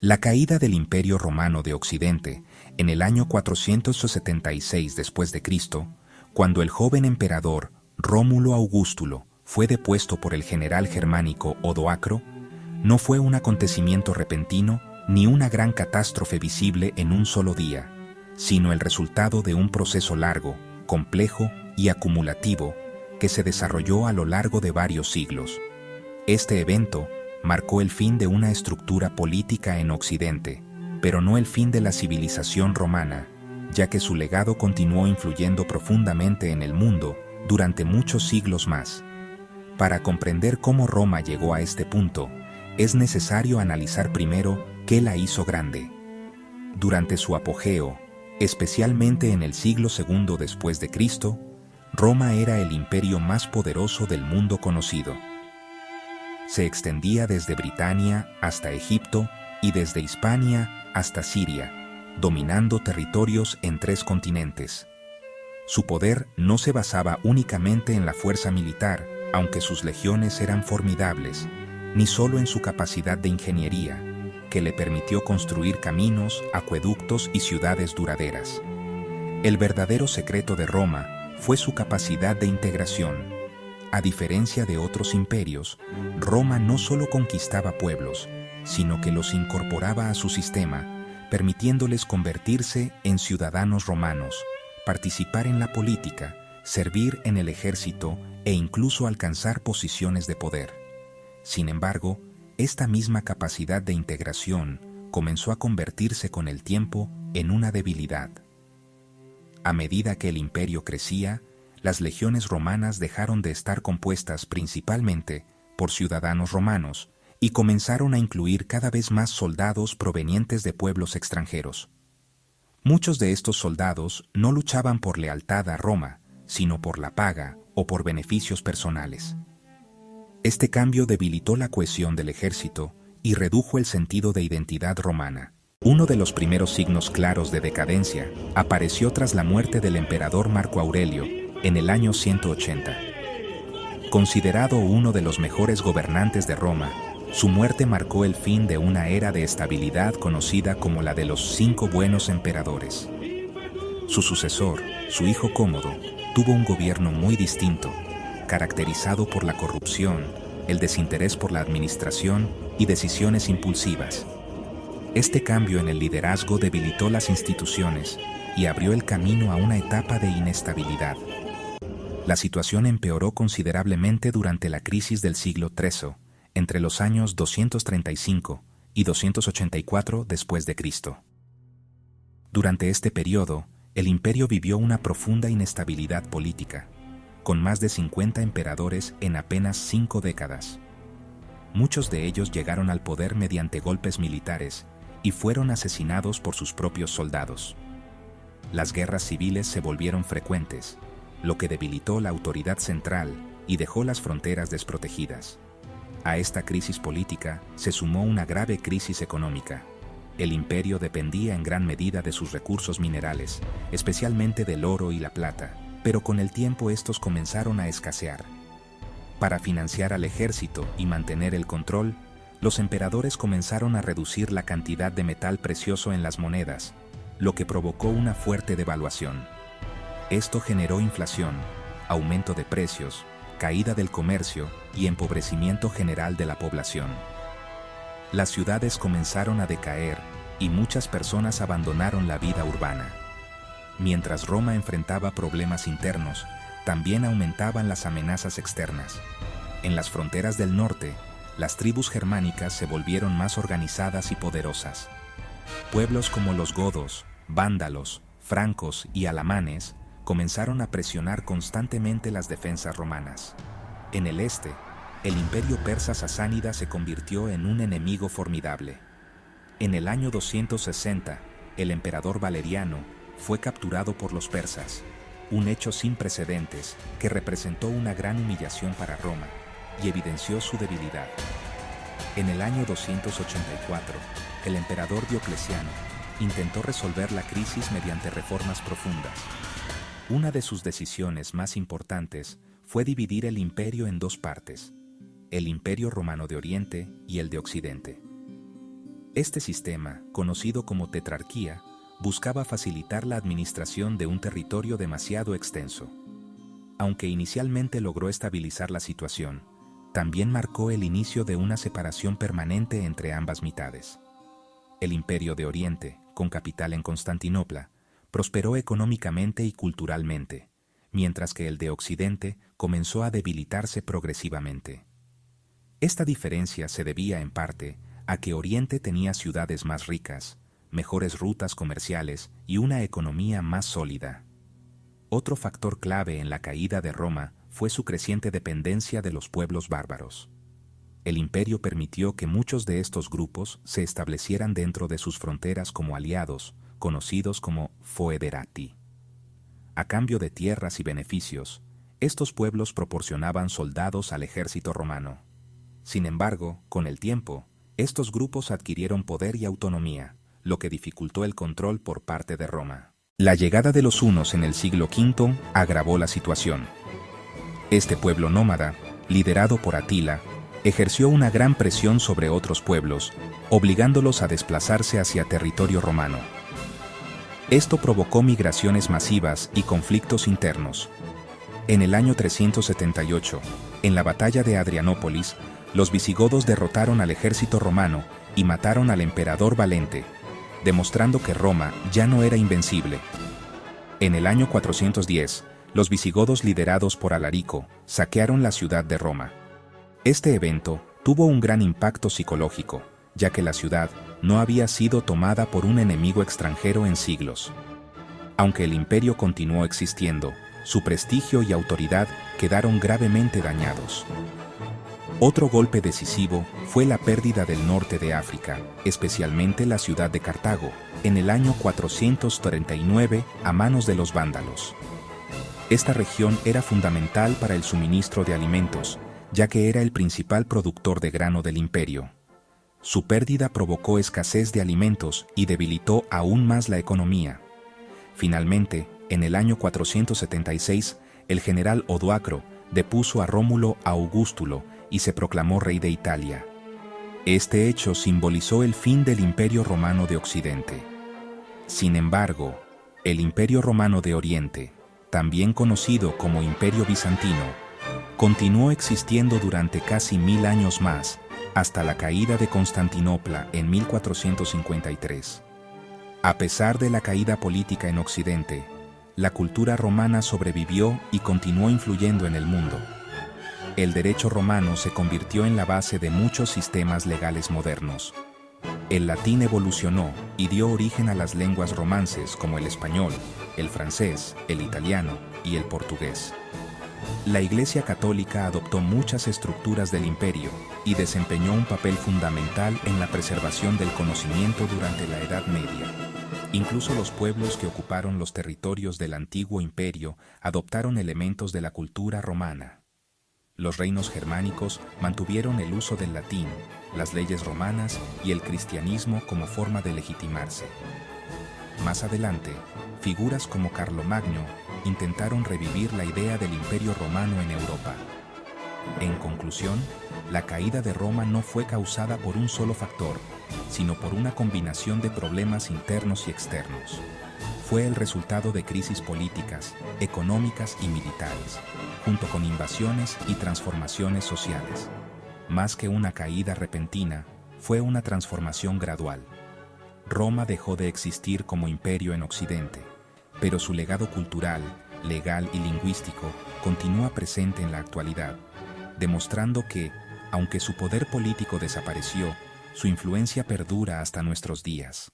La caída del Imperio Romano de Occidente en el año 476 después de Cristo, cuando el joven emperador Rómulo Augustulo fue depuesto por el general germánico Odoacro, no fue un acontecimiento repentino ni una gran catástrofe visible en un solo día, sino el resultado de un proceso largo, complejo y acumulativo que se desarrolló a lo largo de varios siglos. Este evento marcó el fin de una estructura política en Occidente, pero no el fin de la civilización romana, ya que su legado continuó influyendo profundamente en el mundo durante muchos siglos más. Para comprender cómo Roma llegó a este punto, es necesario analizar primero qué la hizo grande. Durante su apogeo, especialmente en el siglo II después de Cristo, Roma era el imperio más poderoso del mundo conocido. Se extendía desde Britania hasta Egipto y desde Hispania hasta Siria, dominando territorios en 3 continentes. Su poder no se basaba únicamente en la fuerza militar, aunque sus legiones eran formidables, ni solo en su capacidad de ingeniería, que le permitió construir caminos, acueductos y ciudades duraderas. El verdadero secreto de Roma fue su capacidad de integración. A diferencia de otros imperios, Roma no solo conquistaba pueblos, sino que los incorporaba a su sistema, permitiéndoles convertirse en ciudadanos romanos, participar en la política, servir en el ejército e incluso alcanzar posiciones de poder. Sin embargo, esta misma capacidad de integración comenzó a convertirse con el tiempo en una debilidad. A medida que el imperio crecía, las legiones romanas dejaron de estar compuestas principalmente por ciudadanos romanos y comenzaron a incluir cada vez más soldados provenientes de pueblos extranjeros. Muchos de estos soldados no luchaban por lealtad a Roma, sino por la paga o por beneficios personales. Este cambio debilitó la cohesión del ejército y redujo el sentido de identidad romana. Uno de los primeros signos claros de decadencia apareció tras la muerte del emperador Marco Aurelio en el año 180. Considerado uno de los mejores gobernantes de Roma, su muerte marcó el fin de una era de estabilidad conocida como la de los 5 buenos emperadores. Su sucesor, su hijo Cómodo, tuvo un gobierno muy distinto, caracterizado por la corrupción, el desinterés por la administración y decisiones impulsivas. Este cambio en el liderazgo debilitó las instituciones y abrió el camino a una etapa de inestabilidad. La situación empeoró considerablemente durante la crisis del siglo III, entre los años 235 y 284 después de Cristo. Durante este periodo, el imperio vivió una profunda inestabilidad política, con más de 50 emperadores en apenas 5 décadas. Muchos de ellos llegaron al poder mediante golpes militares y fueron asesinados por sus propios soldados. Las guerras civiles se volvieron frecuentes, lo que debilitó la autoridad central y dejó las fronteras desprotegidas. A esta crisis política se sumó una grave crisis económica. El imperio dependía en gran medida de sus recursos minerales, especialmente del oro y la plata, pero con el tiempo estos comenzaron a escasear. Para financiar al ejército y mantener el control, los emperadores comenzaron a reducir la cantidad de metal precioso en las monedas, lo que provocó una fuerte devaluación. Esto generó inflación, aumento de precios, caída del comercio y empobrecimiento general de la población. Las ciudades comenzaron a decaer y muchas personas abandonaron la vida urbana. Mientras Roma enfrentaba problemas internos, también aumentaban las amenazas externas. En las fronteras del norte, las tribus germánicas se volvieron más organizadas y poderosas. Pueblos como los godos, vándalos, francos y alamanes comenzaron a presionar constantemente las defensas romanas. En el este, el imperio persa sasánida se convirtió en un enemigo formidable. En el año 260, el emperador Valeriano fue capturado por los persas, un hecho sin precedentes que representó una gran humillación para Roma y evidenció su debilidad. En el año 284, el emperador Diocleciano intentó resolver la crisis mediante reformas profundas. Una de sus decisiones más importantes fue dividir el imperio en 2 partes, el Imperio Romano de Oriente y el de Occidente. Este sistema, conocido como tetrarquía, buscaba facilitar la administración de un territorio demasiado extenso. Aunque inicialmente logró estabilizar la situación, también marcó el inicio de una separación permanente entre ambas mitades. El Imperio de Oriente, con capital en Constantinopla, prosperó económicamente y culturalmente, mientras que el de Occidente comenzó a debilitarse progresivamente. Esta diferencia se debía en parte a que Oriente tenía ciudades más ricas, mejores rutas comerciales y una economía más sólida. Otro factor clave en la caída de Roma fue su creciente dependencia de los pueblos bárbaros. El imperio permitió que muchos de estos grupos se establecieran dentro de sus fronteras como aliados, conocidos como foederati. A cambio de tierras y beneficios, estos pueblos proporcionaban soldados al ejército romano. Sin embargo, con el tiempo, estos grupos adquirieron poder y autonomía, lo que dificultó el control por parte de Roma. La llegada de los hunos en el siglo V agravó la situación. Este pueblo nómada, liderado por Atila, ejerció una gran presión sobre otros pueblos, obligándolos a desplazarse hacia territorio romano. Esto provocó migraciones masivas y conflictos internos. En el año 378, en la batalla de Adrianópolis, los visigodos derrotaron al ejército romano y mataron al emperador Valente, demostrando que Roma ya no era invencible. En el año 410, los visigodos liderados por Alarico saquearon la ciudad de Roma. Este evento tuvo un gran impacto psicológico, ya que la ciudad no había sido tomada por un enemigo extranjero en siglos. Aunque el imperio continuó existiendo, su prestigio y autoridad quedaron gravemente dañados. Otro golpe decisivo fue la pérdida del norte de África, especialmente la ciudad de Cartago, en el año 439 a manos de los vándalos. Esta región era fundamental para el suministro de alimentos, ya que era el principal productor de grano del imperio. Su pérdida provocó escasez de alimentos y debilitó aún más la economía. Finalmente, en el año 476, el general Odoacro depuso a Rómulo Augustulo y se proclamó rey de Italia. Este hecho simbolizó el fin del Imperio Romano de Occidente. Sin embargo, el Imperio Romano de Oriente, también conocido como Imperio Bizantino, continuó existiendo durante casi 1000 años más, hasta la caída de Constantinopla en 1453. A pesar de la caída política en Occidente, la cultura romana sobrevivió y continuó influyendo en el mundo. El derecho romano se convirtió en la base de muchos sistemas legales modernos. El latín evolucionó y dio origen a las lenguas romances como el español, el francés, el italiano y el portugués. La Iglesia Católica adoptó muchas estructuras del imperio y desempeñó un papel fundamental en la preservación del conocimiento durante la Edad Media. Incluso los pueblos que ocuparon los territorios del antiguo imperio adoptaron elementos de la cultura romana. Los reinos germánicos mantuvieron el uso del latín, las leyes romanas y el cristianismo como forma de legitimarse. Más adelante, figuras como Carlomagno intentaron revivir la idea del Imperio Romano en Europa. En conclusión, la caída de Roma no fue causada por un solo factor, sino por una combinación de problemas internos y externos. Fue el resultado de crisis políticas, económicas y militares, junto con invasiones y transformaciones sociales. Más que una caída repentina, fue una transformación gradual. Roma dejó de existir como imperio en Occidente, pero su legado cultural, legal y lingüístico continúa presente en la actualidad, demostrando que, aunque su poder político desapareció, su influencia perdura hasta nuestros días.